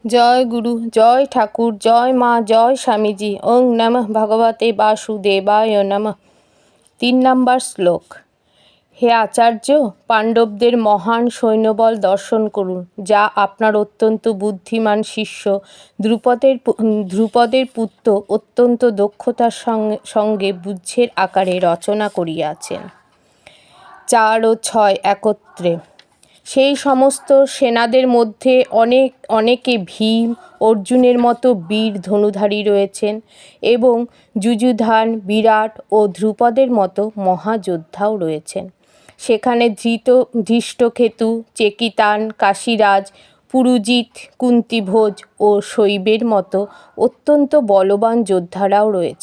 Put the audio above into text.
জয় গুরু, জয় ঠাকুর, জয় মা, জয় স্বামীজি। ওং নমঃ ভগবতে বাসুদেবায় নমঃ। 3 নম্বর শ্লোক। হে আচার্য, পাণ্ডবদের মহান সৈন্যবল দর্শন করুন, যা আপনার অত্যন্ত বুদ্ধিমান শিষ্য ধ্রুপদের পুত্র অত্যন্ত দক্ষতার সঙ্গে বুদ্ধের আকারে রচনা করিয়াছেন। 4 ও 6 একত্রে। সেই সমস্ত সেনাদের মধ্যে অনেকে ভীম, অর্জুনের মতো বীর ধনুধারী রয়েছেন এবং যুযুধান, বিরাট ও ধ্রুপদের মতো মহাযোদ্ধাও রয়েছেন। সেখানে ধৃষ্টকেতু, চেকিতান, কাশীরাজ, পুরুজিৎ, কুন্তিভোজ ও শৈবের মতো অত্যন্ত বলবান যোদ্ধারাও রয়েছে।